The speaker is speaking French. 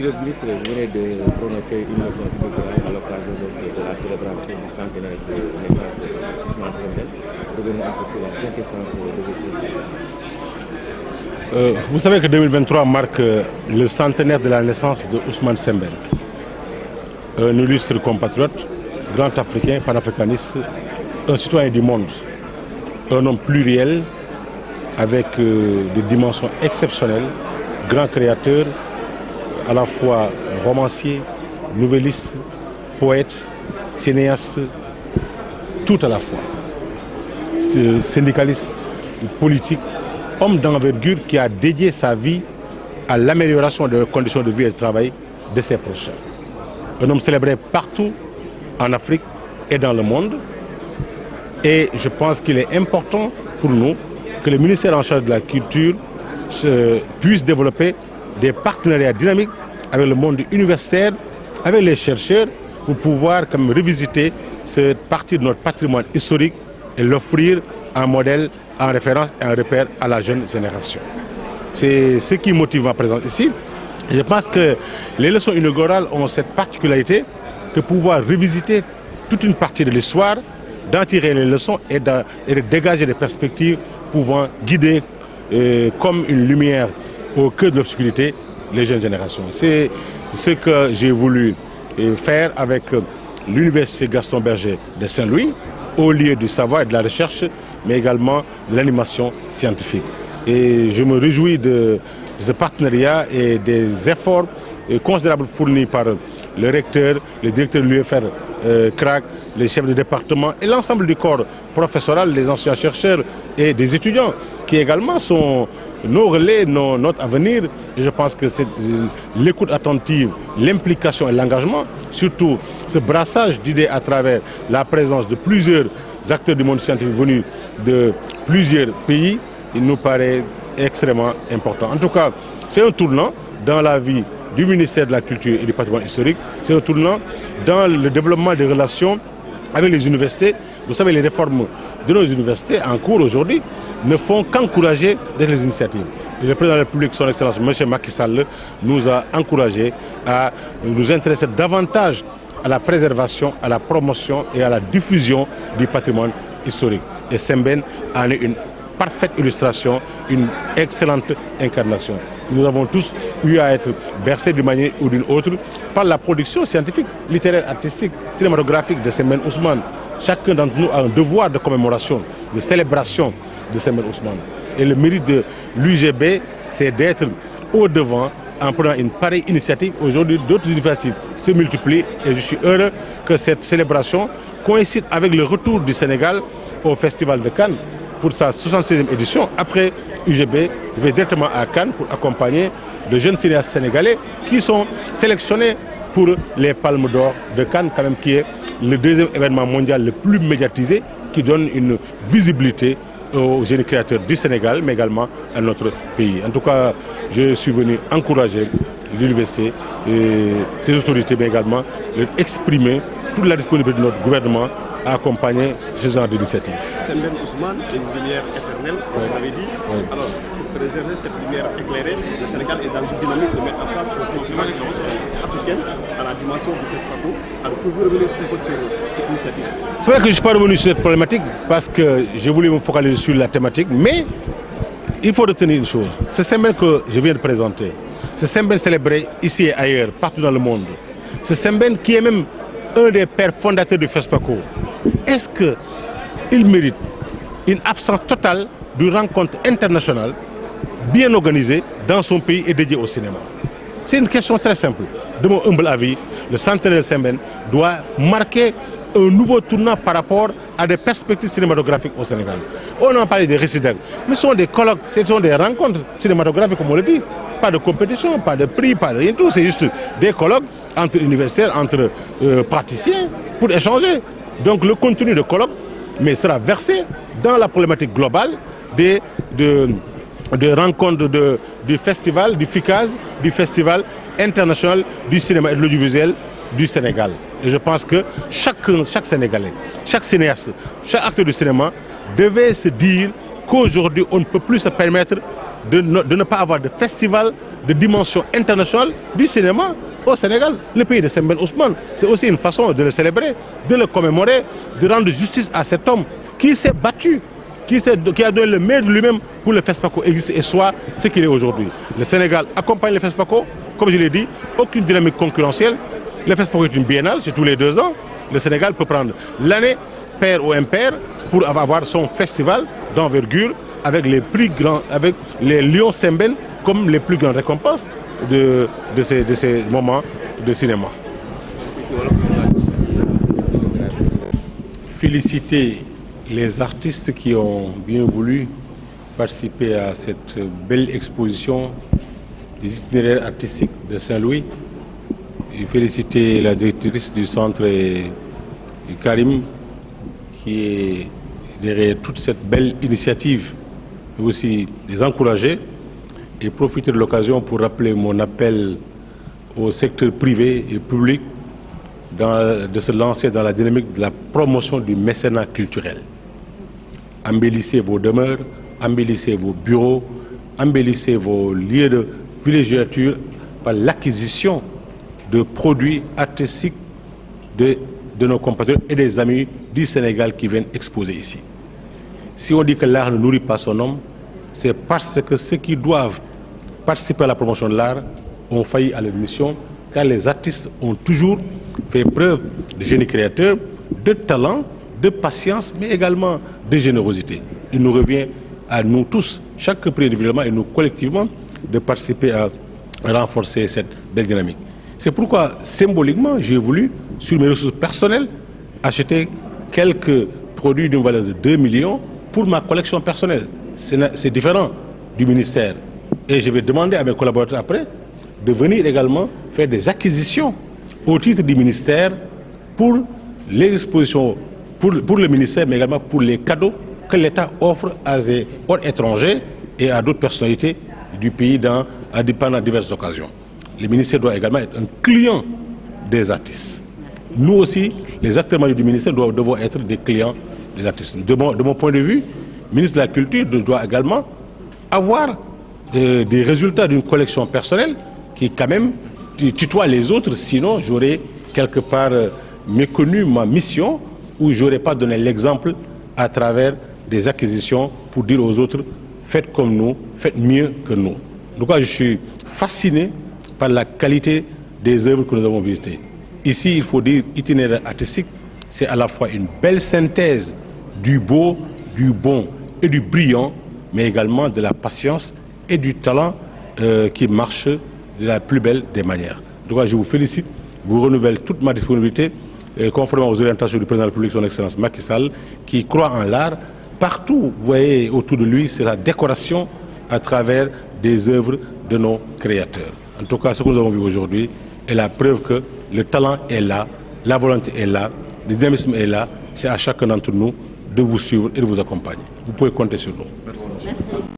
Monsieur le ministre, vous venez de prononcer une leçon inaugurale à l'occasion de la célébration du centenaire de naissance d'Ousmane Sembène. Revenons un peu sur la quintessence de votre Vous savez que 2023 marque le centenaire de la naissance de Ousmane Sembène, un illustre compatriote, grand africain, panafricaniste, un citoyen du monde, un homme pluriel avec des dimensions exceptionnelles, grand créateur, à la fois romancier, nouvelliste, poète, cinéaste, tout à la fois. Syndicaliste, politique, homme d'envergure qui a dédié sa vie à l'amélioration des conditions de vie et de travail de ses prochains. Un homme célébré partout en Afrique et dans le monde. Et je pense qu'il est important pour nous que le ministère en charge de la culture puisse développer des partenariats dynamiques avec le monde universitaire, avec les chercheurs, pour pouvoir comme revisiter cette partie de notre patrimoine historique et l'offrir un modèle, en référence et un repère à la jeune génération. C'est ce qui motive ma présence ici. Et je pense que les leçons inaugurales ont cette particularité de pouvoir revisiter toute une partie de l'histoire, d'en tirer les leçons et de dégager des perspectives pouvant guider comme une lumière au cœur de l'obscurité les jeunes générations. C'est ce que j'ai voulu faire avec l'Université Gaston Berger de Saint-Louis, au lieu du savoir et de la recherche, mais également de l'animation scientifique. Et je me réjouis de ce partenariat et des efforts considérables fournis par le recteur, le directeur de l'UFR, CRAC, les chefs de département et l'ensemble du corps professoral, les anciens chercheurs et des étudiants qui également sont nos relais, notre avenir. Et je pense que c'est l'écoute attentive, l'implication et l'engagement, surtout ce brassage d'idées à travers la présence de plusieurs acteurs du monde scientifique venus de plusieurs pays, il nous paraît extrêmement important. En tout cas, c'est un tournant dans la vie du ministère de la Culture et du Patrimoine historique. C'est un tournant dans le développement des relations avec les universités. Vous savez, les réformes de nos universités en cours aujourd'hui ne font qu'encourager les initiatives. Et le président de la République, son Excellence M. Macky Sall, nous a encouragés à nous intéresser davantage à la préservation, à la promotion et à la diffusion du patrimoine historique. Et Sembène en est une parfaite illustration, une excellente incarnation. Nous avons tous eu à être bercés d'une manière ou d'une autre par la production scientifique, littéraire, artistique, cinématographique de Sembène Ousmane. Chacun d'entre nous a un devoir de commémoration, de célébration de Sembène Ousmane. Et le mérite de l'UGB, c'est d'être au devant en prenant une pareille initiative. Aujourd'hui, d'autres initiatives se multiplient et je suis heureux que cette célébration coïncide avec le retour du Sénégal au Festival de Cannes pour sa 76e édition. Après UGB, je vais directement à Cannes pour accompagner de jeunes cinéastes sénégalais qui sont sélectionnés pour les Palmes d'Or de Cannes, quand même, qui est le deuxième événement mondial le plus médiatisé, qui donne une visibilité aux jeunes créateurs du Sénégal, mais également à notre pays. En tout cas, je suis venu encourager l'université et ses autorités, mais également exprimer toute la disponibilité de notre gouvernement à accompagner ce genre d'initiative. Sembène Ousmane est une lumière éternelle, comme vous l'avez dit. Oui. Alors, pour préserver cette lumière éclairée, le Sénégal est dans une dynamique de mettre en place un festival africain à la dimension du FESPACO. Alors, pouvez-vous revenir un peu sur cette initiative? C'est vrai que je ne suis pas revenu sur cette problématique parce que j'ai voulu me focaliser sur la thématique, mais il faut retenir une chose. C'est Sembène que je viens de présenter. C'est Sembène célébré ici et ailleurs, partout dans le monde. C'est Sembène qui est même un des pères fondateurs du FESPACO. Est-ce qu'il mérite une absence totale de rencontres internationales bien organisées dans son pays et dédiées au cinéma? C'est une question très simple. De mon humble avis, le centenaire de Sembène doit marquer un nouveau tournant par rapport à des perspectives cinématographiques au Sénégal. On en parlait des récidents, mais ce sont des colloques, ce sont des rencontres cinématographiques, comme on le dit. Pas de compétition, pas de prix, pas de rien, tout. C'est juste des colloques entre universitaires, entre praticiens, pour échanger. Donc le contenu de colloque, mais sera versé dans la problématique globale des rencontres du festival, du FICAS, du Festival international du cinéma et de l'audiovisuel du Sénégal. Et je pense que chaque Sénégalais, chaque cinéaste, chaque acteur du cinéma devait se dire qu'aujourd'hui, on ne peut plus se permettre de ne pas avoir de festival de dimension internationale du cinéma au Sénégal. Le pays de Sembène Ousmane, c'est aussi une façon de le célébrer, de le commémorer, de rendre justice à cet homme qui s'est battu, qui a donné le meilleur de lui-même pour le FESPACO existe et soit ce qu'il est aujourd'hui. Le Sénégal accompagne le FESPACO, comme je l'ai dit, aucune dynamique concurrentielle. Le FESPACO est une biennale, c'est tous les 2 ans. Le Sénégal peut prendre l'année, pair ou impair, pour avoir son festival d'envergure avec les plus grands, avec les Lions Sembène comme les plus grandes récompenses de ces moments de cinéma. Féliciter les artistes qui ont bien voulu participer à cette belle exposition des itinéraires artistiques de Saint-Louis. Et féliciter la directrice du centre, Karim, qui est derrière toute cette belle initiative, mais aussi les encourager et profiter de l'occasion pour rappeler mon appel au secteur privé et public de se lancer dans la dynamique de la promotion du mécénat culturel. Embellissez vos demeures, embellissez vos bureaux, embellissez vos lieux de villégiature par l'acquisition de produits artistiques de nos compatriotes et des amis du Sénégal qui viennent exposer ici. Si on dit que l'art ne nourrit pas son homme, c'est parce que ceux qui doivent participer à la promotion de l'art ont failli à leur mission, car les artistes ont toujours fait preuve de génie créateur, de talent, de patience, mais également de générosité. Il nous revient à nous tous, chaque prix individuellement et nous collectivement, de participer à renforcer cette belle dynamique. C'est pourquoi, symboliquement, j'ai voulu, sur mes ressources personnelles, acheter quelques produits d'une valeur de 2 millions pour ma collection personnelle. C'est différent du ministère. Et je vais demander à mes collaborateurs après de venir également faire des acquisitions au titre du ministère pour les expositions, pour le ministère, mais également pour les cadeaux que l'État offre à des hôtes étrangers et à d'autres personnalités du pays pendant diverses occasions. Le ministère doit également être un client des artistes. Nous aussi, les acteurs majeurs du ministère doivent être des clients des artistes. De mon point de vue, le ministre de la Culture doit également avoir des résultats d'une collection personnelle qui quand même tutoie les autres, sinon j'aurais quelque part méconnu ma mission ou j'aurais pas donné l'exemple à travers des acquisitions pour dire aux autres faites comme nous, faites mieux que nous. Donc je suis fasciné par la qualité des œuvres que nous avons visitées. Ici, il faut dire itinéraire artistique, c'est à la fois une belle synthèse du beau, du bon et du brillant, mais également de la patience et du talent qui marche de la plus belle des manières. Donc je vous félicite, vous renouvelle toute ma disponibilité, conformément aux orientations du président de la République, son Excellence Macky Sall, qui croit en l'art. Partout, vous voyez autour de lui, c'est la décoration à travers des œuvres de nos créateurs. En tout cas, ce que nous avons vu aujourd'hui est la preuve que le talent est là, la volonté est là, le dynamisme est là. C'est à chacun d'entre nous de vous suivre et de vous accompagner. Vous pouvez compter sur nous. Merci.